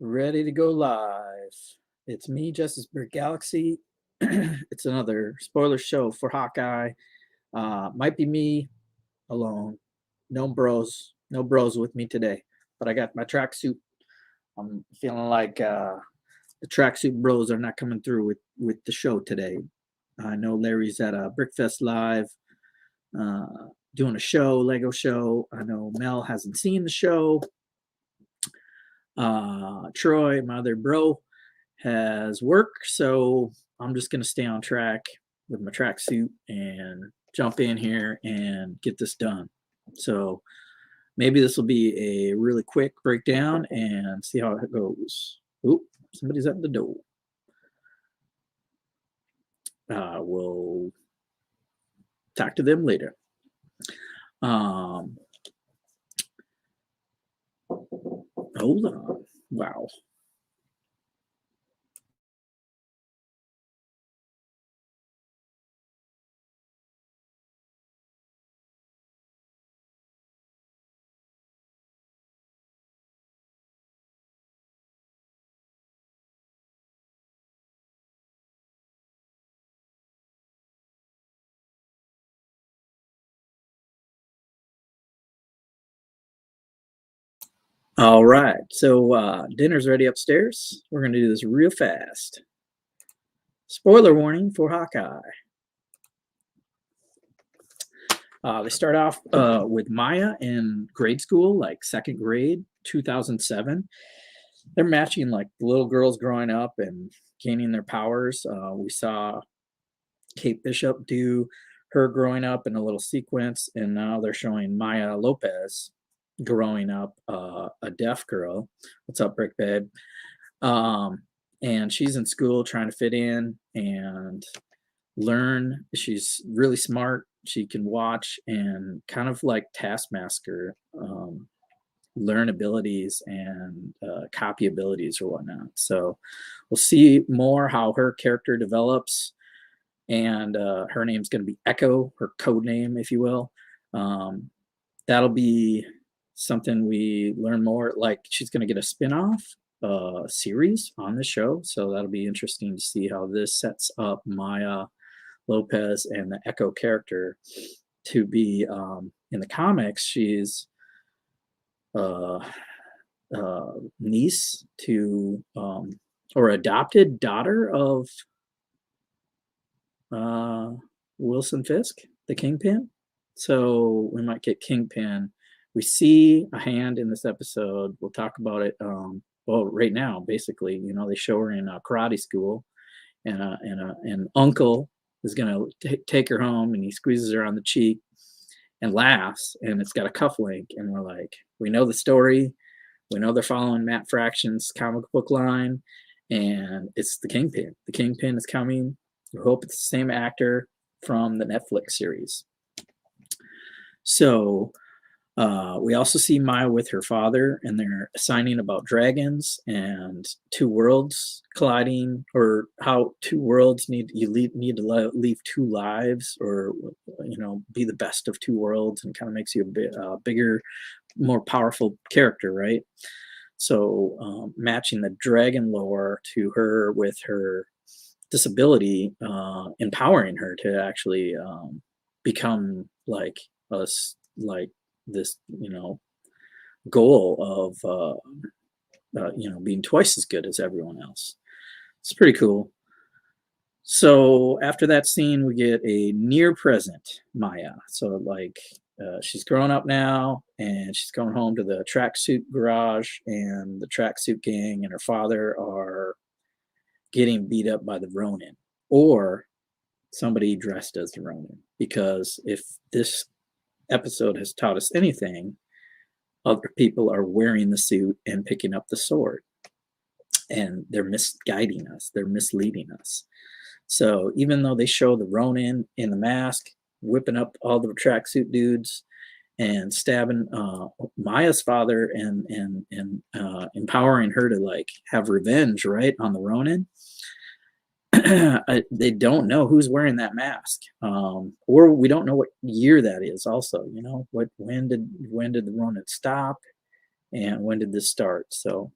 Ready to go live. It's me, Justice Brick Galaxy. It's another spoiler show for Hawkeye. Might be me alone. No bros with me today. But I got my tracksuit. I'm feeling like the tracksuit bros are not coming through with the show today. I know Larry's at a Brickfest Live uh, doing a show, Lego show. I know Mel hasn't seen the show. Troy, my other bro, has work, so I'm just gonna stay on track with my tracksuit and jump in here and get this done. So maybe this will be a really quick breakdown and see how it goes. Oop, somebody's at the door. We'll talk to them later. Hold on. Wow. All right, so dinner's ready upstairs. We're gonna do this real fast. Spoiler warning for Hawkeye. They start off with Maya in grade school, like second grade, 2007. They're matching like little girls growing up and gaining their powers. We saw Kate Bishop do her growing up in a little sequence, and now they're showing Maya Lopez growing up, a deaf girl. What's up, Brick Babe? And she's in school trying to fit in and learn. She's really smart. She can watch and kind of like Taskmaster, learn abilities and copy abilities or whatnot. So we'll see more how her character develops. And her name's going to be Echo, her code name, if you will. That'll be something we learn more. Like she's going to get a spin-off series on the show. So that'll be interesting to see how this sets up Maya Lopez and the Echo character to be in the comics. She's niece to or adopted daughter of Wilson Fisk, the Kingpin. So we might get Kingpin. We see a hand in this episode. We'll talk about it. Well, right now, basically, you know, they show her in a karate school, and an uncle is gonna take her home, and he squeezes her on the cheek and laughs, and it's got a cufflink, and we're like, we know the story, we know they're following Matt Fraction's comic book line, and it's the Kingpin. The Kingpin is coming. We hope it's the same actor from the Netflix series. So we also see Maya with her father, and they're assigning about dragons and two worlds colliding, or how two worlds need to leave two lives, or you know, be the best of two worlds, and kind of makes you a bit bigger, more powerful character, right? So matching the dragon lore to her with her disability, empowering her to actually become like us, like this, you know, goal of you know, being twice as good as everyone else. It's pretty cool. So after that scene, we get a near present Maya. So like she's grown up now, and she's going home to the tracksuit garage, and the tracksuit gang and her father are getting beat up by the Ronin, or somebody dressed as the Ronin. Because if this episode has taught us anything, other people are wearing the suit and picking up the sword, and they're misguiding us, they're misleading us. So even though they show the Ronin in the mask whipping up all the tracksuit dudes and stabbing Maya's father, and empowering her to like have revenge, right, on the Ronin, they don't know who's wearing that mask, or we don't know what year that is. Also, you know, when did the Ronin stop, and when did this start? So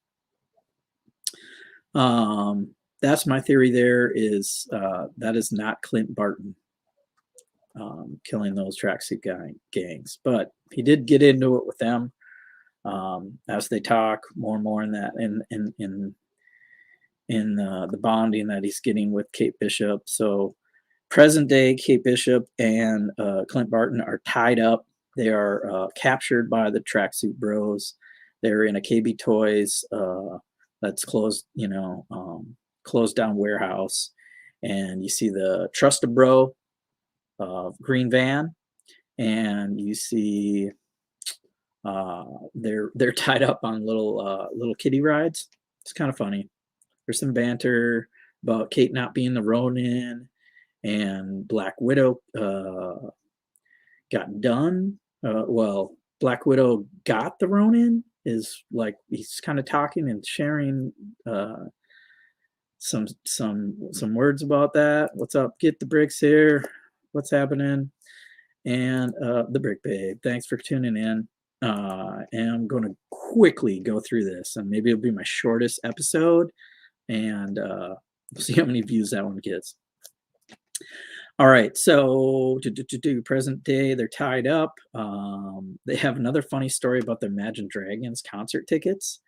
That's my theory. There is that is not Clint Barton killing those tracksuit gangs, but he did get into it with them as they talk more and more in that in the bonding that he's getting with Kate Bishop. So present day Kate Bishop and Clint Barton are tied up. They are captured by the tracksuit bros. They're in a KB Toys that's closed, closed down warehouse, and you see the Trusted Bro green van, and you see they're tied up on little kiddie rides. It's kind of funny. There's some banter about Kate not being the Ronin, and Black Widow got done. Well, Black Widow got the Ronin. Is like he's kind of talking and sharing some words about that. What's up? Get the bricks here. What's happening? And the Brick Babe. Thanks for tuning in. And I'm going to quickly go through this, and maybe it'll be my shortest episode, and we'll see how many views that one gets. All right, so present day, they're tied up. They have another funny story about the Imagine Dragons concert tickets.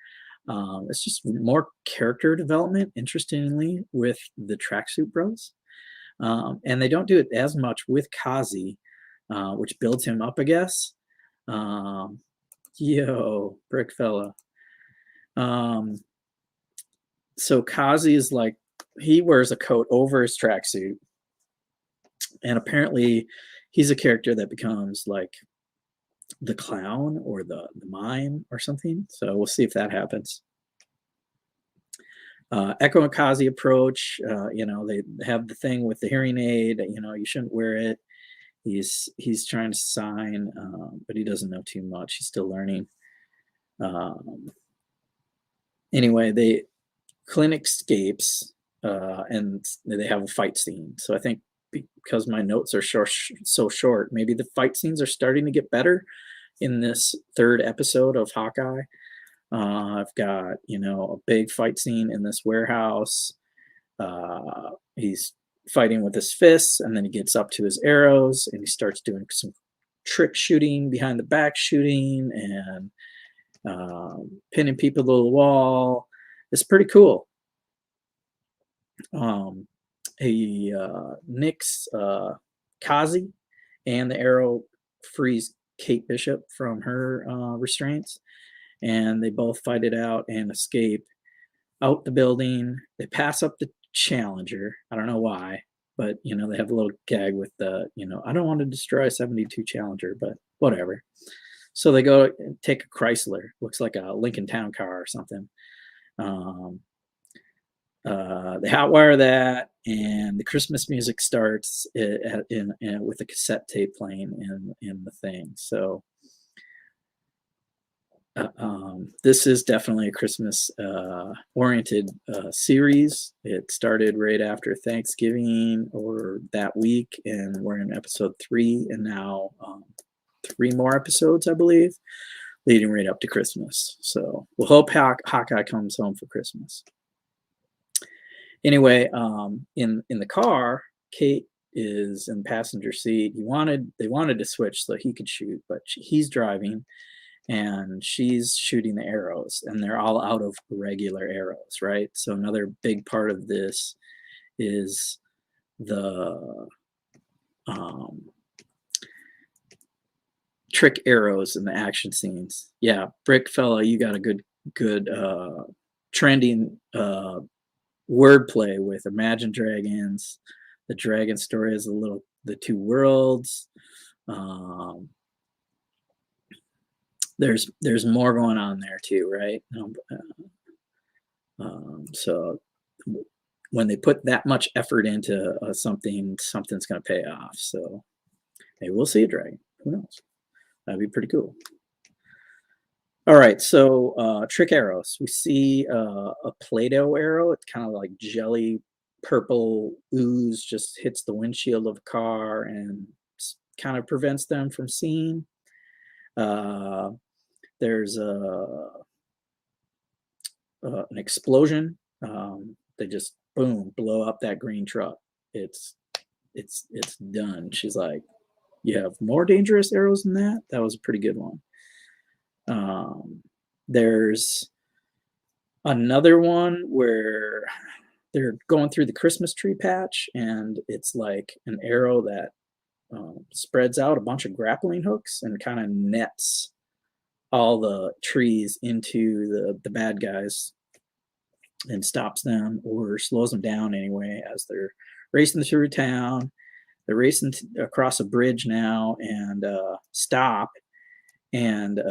It's just more character development, interestingly, with the Tracksuit Bros. And they don't do it as much with Kazi, which builds him up, I guess. Yo, brick fella. So Kazi is like, he wears a coat over his tracksuit, and apparently he's a character that becomes like the clown or the mime or something. So we'll see if that happens. Echo and Kazi approach. They have the thing with the hearing aid. You shouldn't wear it. He's trying to sign, but he doesn't know too much. He's still learning. Anyway, Clint escapes, and they have a fight scene. So I think because my notes are so short, maybe the fight scenes are starting to get better in this third episode of Hawkeye. I've got, a big fight scene in this warehouse. He's fighting with his fists, and then he gets up to his arrows, and he starts doing some trick shooting, behind the back shooting, and pinning people to the wall. It's pretty cool. He nicks Kazi, and the arrow frees Kate Bishop from her restraints, and they both fight it out and escape out the building. They pass up the Challenger. I don't know why, but they have a little gag with the I don't want to destroy a 72 Challenger, but whatever. So they go take a Chrysler, looks like a Lincoln Town Car or something. They hotwire that, and the Christmas music starts with a cassette tape playing in the thing. So this is definitely a Christmas oriented series. It started right after Thanksgiving or that week, and we're in episode 3, and now 3 more episodes, I believe, leading right up to Christmas. So we'll hope Hawkeye comes home for Christmas. Anyway, in the car, Kate is in the passenger seat. They wanted to switch so he could shoot, but he's driving, and she's shooting the arrows, and they're all out of regular arrows, right? So another big part of this is the trick arrows in the action scenes. Yeah, Brick fella, you got a good trending wordplay with Imagine Dragons. The dragon story is the two worlds. There's more going on there too, right? So when they put that much effort into something's going to pay off. So maybe we'll see a dragon. Who knows? That'd be pretty cool. All right, so trick arrows. We see a Play-Doh arrow. It's kind of like jelly purple ooze, just hits the windshield of a car and kind of prevents them from seeing. There's an explosion They just boom, blow up that green truck. It's done. She's like, you have more dangerous arrows than that? That was a pretty good one. There's another one where they're going through the Christmas tree patch, and it's like an arrow that spreads out a bunch of grappling hooks and kind of nets all the trees into the bad guys and stops them or slows them down anyway as they're racing through town. They're racing across a bridge now and stop. And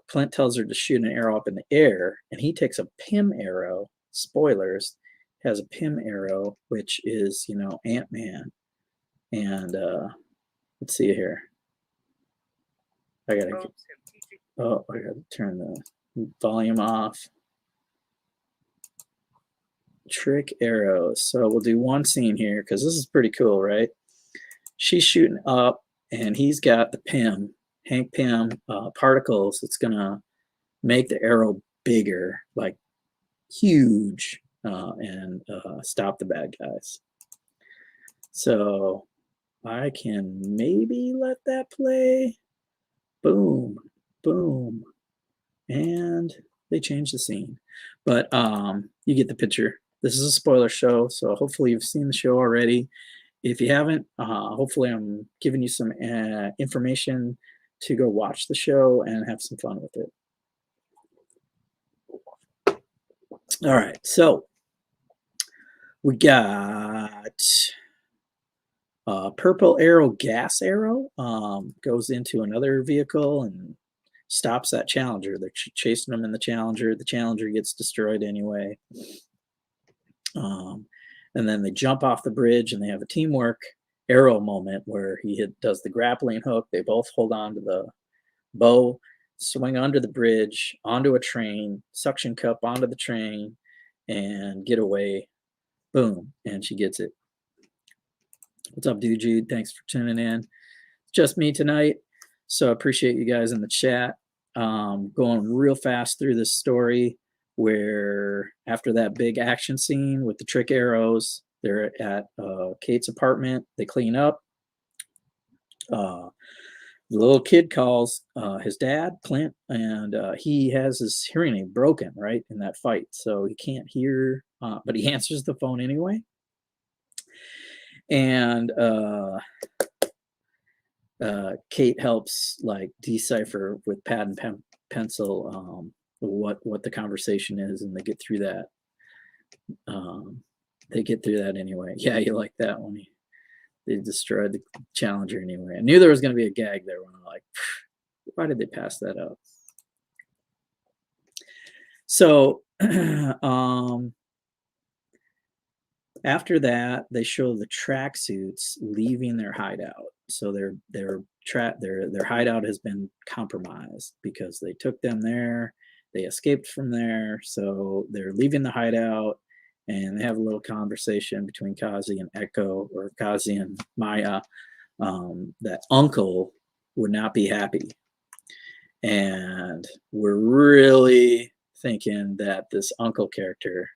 Clint tells her to shoot an arrow up in the air, and he takes a Pym arrow. Spoilers, has a Pym arrow, which is, you know, Ant-Man. And let's see here. I gotta turn the volume off. Trick arrows. So we'll do one scene here because this is pretty cool, right? She's shooting up, and he's got the Pym, Hank Pym particles. It's gonna make the arrow bigger, like huge, and stop the bad guys. So I can maybe let that play. Boom, boom, and they change the scene. But you get the picture. This is a spoiler show, so hopefully you've seen the show already. If you haven't, hopefully I'm giving you some information to go watch the show and have some fun with it. All right, so we got purple arrow, gas arrow, goes into another vehicle and stops that Challenger. They're chasing them in the Challenger. The Challenger gets destroyed anyway. And then they jump off the bridge, and they have a teamwork arrow moment where he does the grappling hook. They both hold on to the bow, swing under the bridge, onto a train, suction cup onto the train, and get away. Boom, and she gets it. What's up, dude? Jude? Thanks for tuning in. It's just me tonight, so I appreciate you guys in the chat. Going real fast through this story, where after that big action scene with the trick arrows, they're at Kate's apartment. They clean up. The little kid calls his dad, Clint, and he has his hearing aid broken, right, in that fight. So he can't hear, but he answers the phone anyway. And Kate helps like decipher with pad and pencil what the conversation is, and they get through that. They get through that anyway. Yeah, you like that one. They destroyed the Challenger anyway. I knew there was going to be a gag there when I'm like, why did they pass that up? So after that, they show the tracksuits leaving their hideout. So their hideout has been compromised because they took them there. They escaped from there, so they're leaving the hideout, and they have a little conversation between Kazi and Echo, or Kazi and Maya, that Uncle would not be happy. And we're really thinking that this Uncle character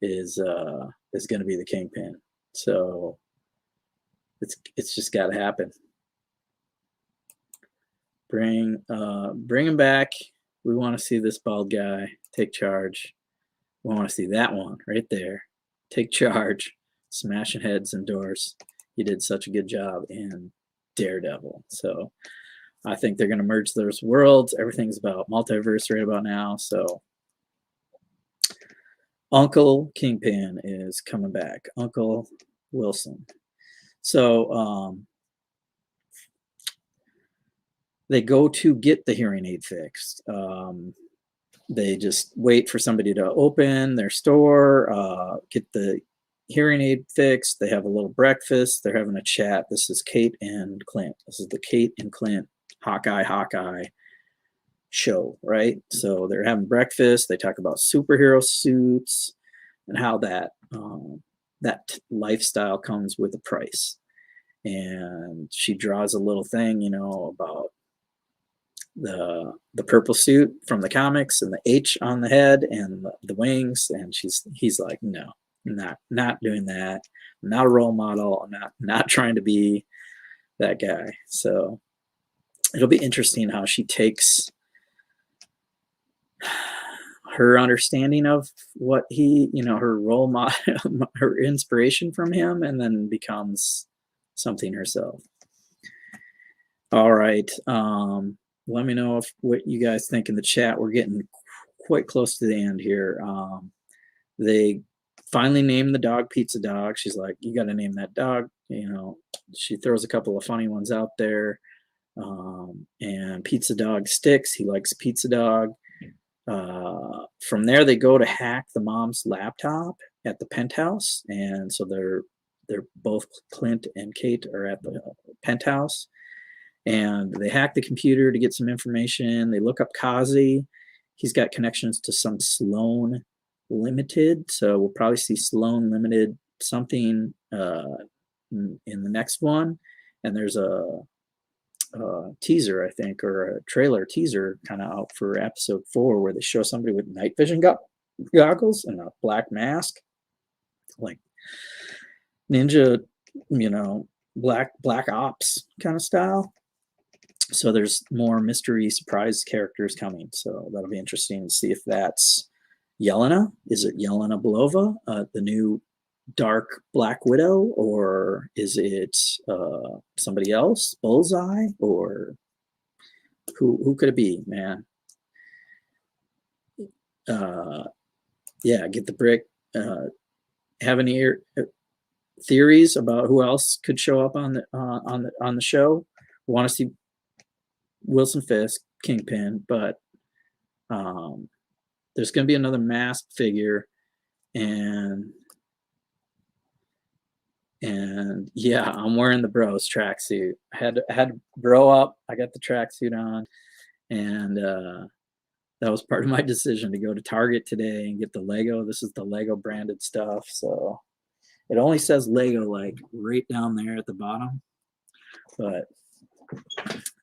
is going to be the Kingpin. So it's just got to happen. Bring him back. We want to see this bald guy take charge. We want to see that one right there. Take charge, smashing heads and doors. He did such a good job in Daredevil. So I think they're going to merge those worlds. Everything's about multiverse right about now. So Uncle Kingpin is coming back. Uncle Wilson. So they go to get the hearing aid fixed. They just wait for somebody to open their store, get the hearing aid fixed. They have a little breakfast. They're having a chat. This is Kate and Clint. This is the Kate and Clint Hawkeye show, right? So they're having breakfast. They talk about superhero suits and how that lifestyle comes with a price. And she draws a little thing, about the purple suit from the comics and the H on the head and the wings, and he's like, no, not doing that. I'm not a role model. I'm not trying to be that guy. So it'll be interesting how she takes her understanding of what he, her role model, her inspiration from him, and then becomes something herself. All right. Let me know what you guys think in the chat. We're getting quite close to the end here. They finally named the dog Pizza Dog. She's like, you got to name that dog. She throws a couple of funny ones out there. And Pizza Dog sticks. He likes Pizza Dog. From there, they go to hack the mom's laptop at the penthouse. And so they're both, Clint and Kate are at the penthouse. And they hack the computer to get some information. They look up Kazi. He's got connections to some Sloan Limited. So we'll probably see Sloan Limited something in the next one. And there's a teaser, I think, or a trailer teaser kind of out for episode 4 where they show somebody with night vision goggles and a black mask, like ninja, black ops kind of style. So there's more mystery surprise characters coming. So that'll be interesting to see if that's Yelena. Is it Yelena Belova, the new Dark Black Widow, or is it somebody else, Bullseye, or who could it be, man? Yeah, get the brick. Have any theories about who else could show up on the show? Want to see Wilson Fisk, Kingpin, but there's going to be another masked figure, and yeah, I'm wearing the bros tracksuit. I had to bro up. I got the tracksuit on, and that was part of my decision to go to Target today and get the Lego. This is the Lego branded stuff, so it only says Lego like right down there at the bottom, but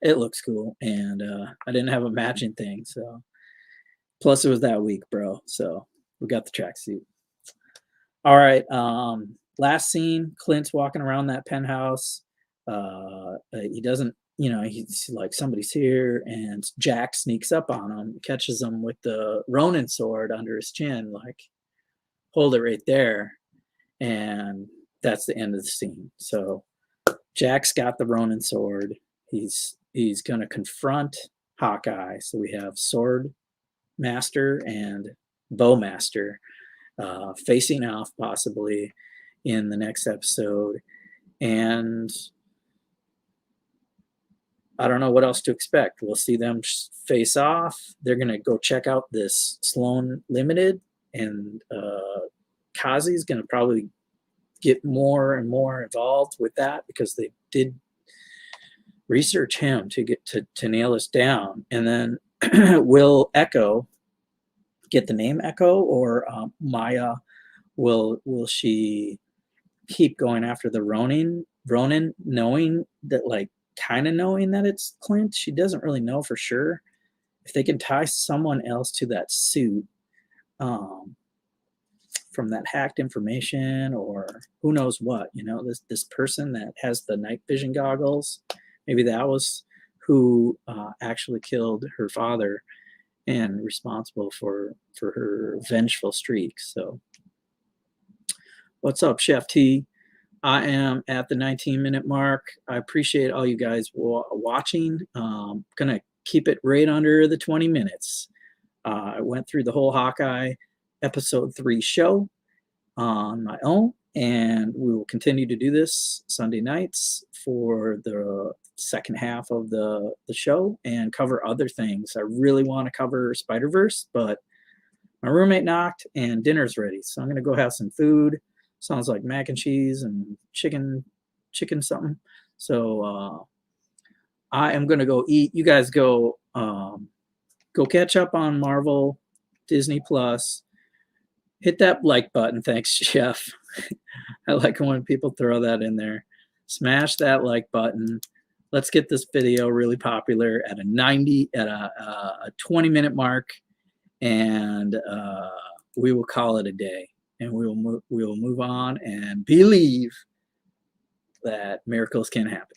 it looks cool, and I didn't have a matching thing, so plus it was that week, bro. So we got the tracksuit. All right. Last scene, Clint's walking around that penthouse. He doesn't, he's like, somebody's here, and Jack sneaks up on him, catches him with the Ronin sword under his chin, like, hold it right there. And that's the end of the scene. So Jack's got the Ronin sword. He's going to confront Hawkeye. So we have Sword Master and Bowmaster facing off possibly in the next episode. And I don't know what else to expect. We'll see them face off. They're going to go check out this Sloan Limited, and Kazi's going to probably get more and more involved with that because they did research him to get to nail us down. And then will Echo get the name Echo, or Maya, will she keep going after the Ronin, knowing that, like, kind of knowing that it's Clint? She doesn't really know for sure. If they can tie someone else to that suit from that hacked information, or who knows what, this person that has the night vision goggles, maybe that was who actually killed her father and responsible for her vengeful streak. So what's up, Chef T? I am at the 19-minute mark. I appreciate all you guys watching. Gonna keep it right under the 20 minutes. I went through the whole Hawkeye episode 3 show on my own, and we will continue to do this Sunday nights for the second half of the show and cover other things. I really want to cover Spiderverse, but my roommate knocked and dinner's ready, so I'm gonna go have some food. Sounds like mac and cheese and chicken something. So I am gonna go eat. You guys go catch up on Marvel, Disney Plus. Hit that like button. Thanks, Chef. I like when people throw that in there. Smash that like button. let's get this video really popular at a 20-minute mark, and we will call it a day. And we will move on and believe that miracles can happen.